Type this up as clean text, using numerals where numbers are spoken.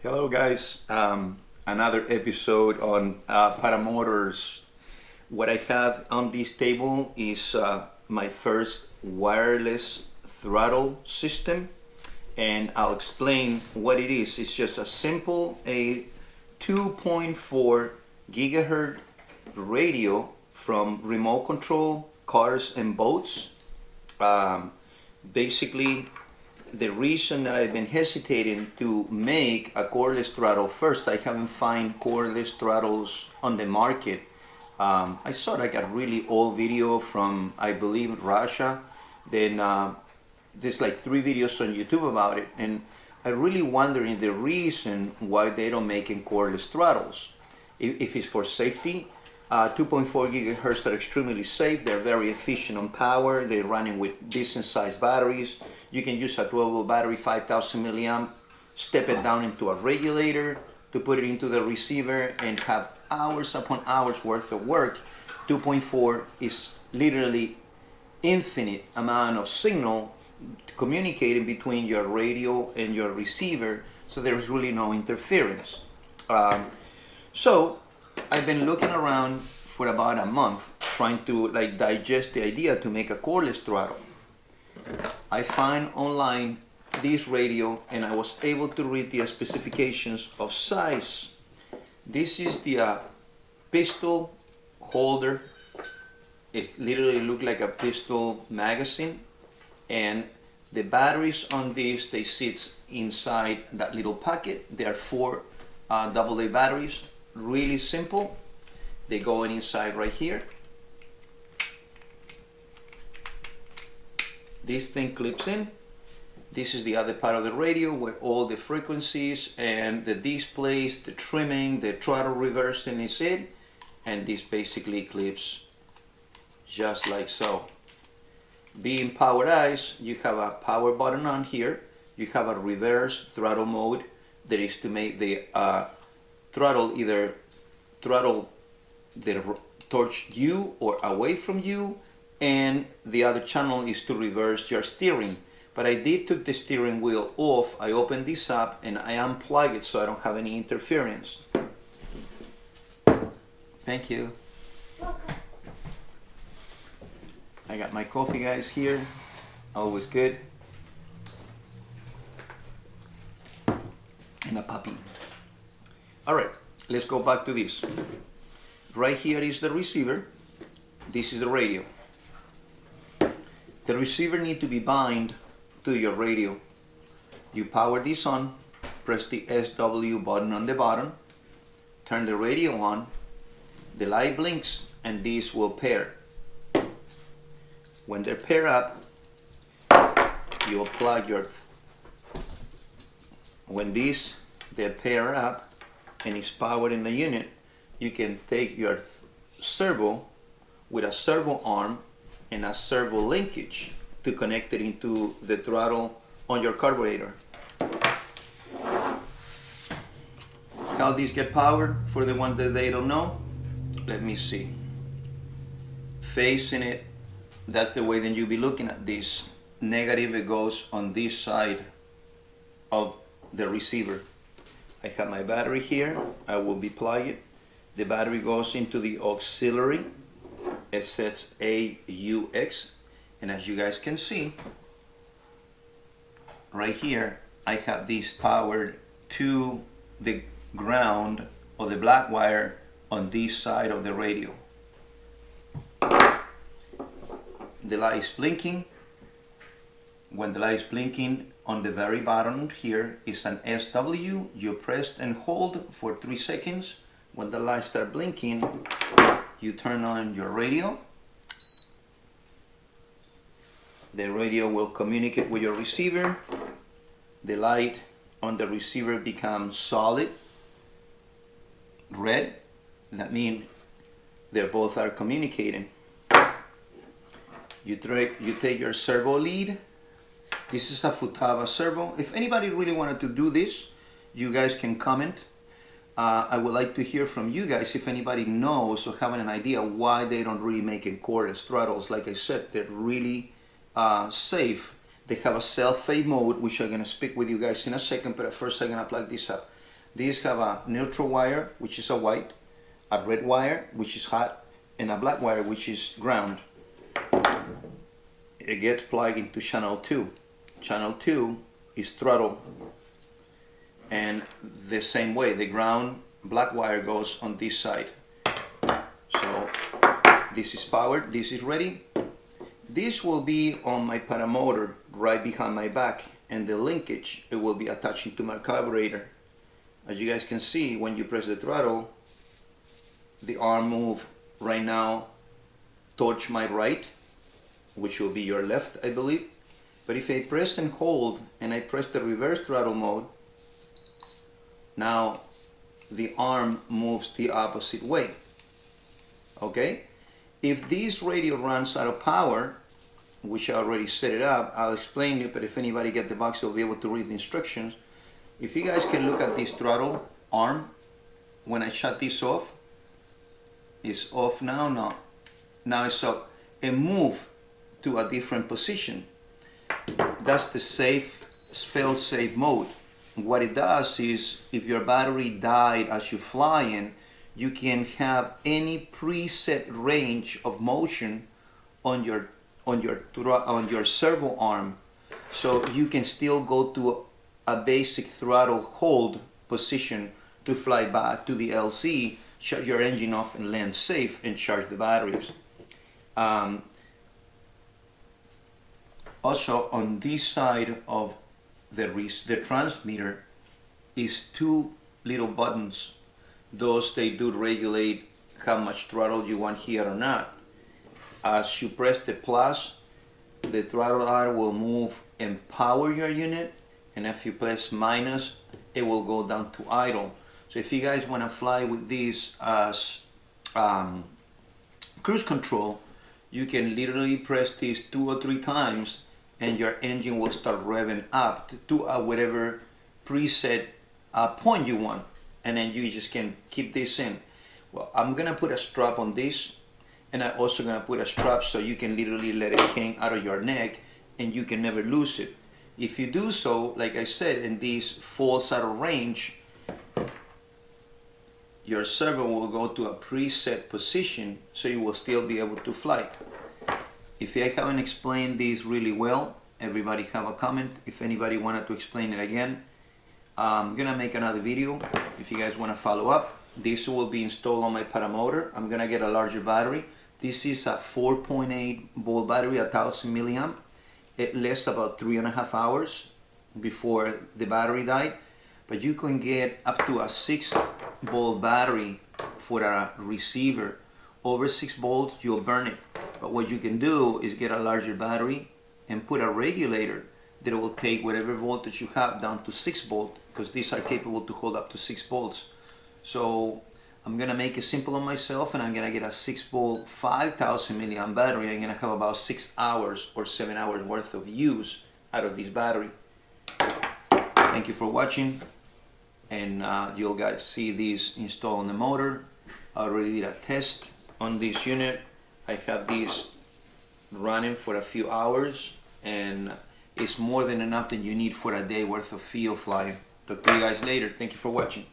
Hello guys, another episode on paramotors. What I have on this table is my first wireless throttle system, and I'll explain what it is. It's just a simple 2.4 gigahertz radio from remote control cars and boats. Basically, the reason that I've been hesitating to make a cordless throttle, first, I haven't found cordless throttles on the market. I saw like a really old video from, I believe, Russia. Then there's like 3 videos on YouTube about it, and I really wondering the reason why they don't make cordless throttles. If it's for safety, 2.4 gigahertz are extremely safe. They're very efficient on power. They're running with decent sized batteries. You can use a 12-volt battery, 5,000 milliamp, step it down into a regulator to put it into the receiver and have hours upon hours worth of work. 2.4 is literally infinite amount of signal communicating between your radio and your receiver, so there's really no interference. So I've been looking around for about a month trying to like digest the idea to make a cordless throttle. I found online this radio and I was able to read the specifications of size. This is the pistol holder. It literally looked like a pistol magazine, and the batteries on this, they sit inside that little packet. There are 4 AA batteries. Really simple. They go inside right here. This thing clips in. This is the other part of the radio where all the frequencies and the displays, the trimming, the throttle reversing is in, and this basically clips just like so. Being powerized, you have a power button on here. You have a reverse throttle mode that is to make the throttle either throttle towards you or away from you, and the other channel is to reverse your steering. But I did took the steering wheel off. I opened this up and I unplugged it so I don't have any interference. Thank you. Welcome. I got my coffee, guys, here. Always good. And a puppy. All right, let's go back to this. Right here is the receiver. This is the radio. The receiver needs to be bound to your radio. You power this on, press the SW button on the bottom, turn the radio on, the light blinks, and these will pair. When they're paired up, you plug your, when they pair up and is powered in the unit, you can take your servo with a servo arm and a servo linkage to connect it into the throttle on your carburetor. How these get powered, for the ones that they don't know, let me see. Facing it, that's the way that you'll be looking at this. Negative, it goes on this side of the receiver. I have my battery here. I will be plugging it. The battery goes into the auxiliary. It says AUX, and as you guys can see, right here, I have this powered to the ground or the black wire on this side of the radio. The light is blinking. When the light is blinking, on the very bottom here is an SW. You press and hold for 3 seconds. When the lights start blinking, you turn on your radio. The radio will communicate with your receiver. The light on the receiver becomes solid, red. That means they both are communicating. You take your servo lead. This is a Futaba servo. If anybody really wanted to do this, you guys can comment. I would like to hear from you guys if anybody knows or have an idea why they don't really make cordless throttles. Like I said, they're really safe. They have a self-fade mode, which I'm gonna speak with you guys in a second, but at first I'm gonna plug this up. These have a neutral wire, which is a white, a red wire, which is hot, and a black wire, which is ground. It gets plugged into channel 2. Channel 2 is throttle, and the same way the ground black wire goes on this side. So this is powered, this is ready. This will be on my paramotor right behind my back, and the linkage, it will be attaching to my carburetor. As you guys can see, when you press the throttle, the arm move right now towards my right, which will be your left, I believe. But if I press and hold and I press the reverse throttle mode, now the arm moves the opposite way. Okay? If this radio runs out of power, which I already set it up, I'll explain it, but if anybody get the box, they'll be able to read the instructions. If you guys can look at this throttle arm, when I shut this off, it's off now, no. Now it's up. And move to a different position. That's the fail-safe mode. What it does is, if your battery died as you're flying, you can have any preset range of motion on your servo arm, so you can still go to a basic throttle hold position to fly back to the LC, shut your engine off and land safe and charge the batteries. Also, on this side of the transmitter is two little buttons. Those, they do regulate how much throttle you want here or not. As you press the plus, the throttle arm will move and power your unit, and if you press minus, it will go down to idle. So if you guys want to fly with this as cruise control, you can literally press this 2 or 3 times and your engine will start revving up to whatever preset point you want, and then you just can keep this in. Well, I'm gonna put a strap on this, and I'm also gonna put a strap so you can literally let it hang out of your neck and you can never lose it. If you do so, like I said, and this falls out of range, your servo will go to a preset position, so you will still be able to fly. If I haven't explained this really well, everybody have a comment. If anybody wanted to explain it again, I'm gonna make another video if you guys want to follow up. This will be installed on my paramotor. I'm gonna get a larger battery. This is a 4.8 volt battery, 1000 milliamp. It lasts about 3.5 hours before the battery died, but you can get up to a 6 volt battery for a receiver. Over 6 volts, you'll burn it. But what you can do is get a larger battery and put a regulator that will take whatever voltage you have down to 6 volt, because these are capable to hold up to 6 volts. So I'm gonna make it simple on myself, and I'm gonna get a 6 volt 5000 milliamp battery. I'm gonna have about 6 hours or 7 hours worth of use out of this battery. Thank you for watching, and you'll guys see this installed on the motor. I already did a test on this unit. I have these running for a few hours, and it's more than enough that you need for a day worth of field flying. Talk to you guys later. Thank you for watching.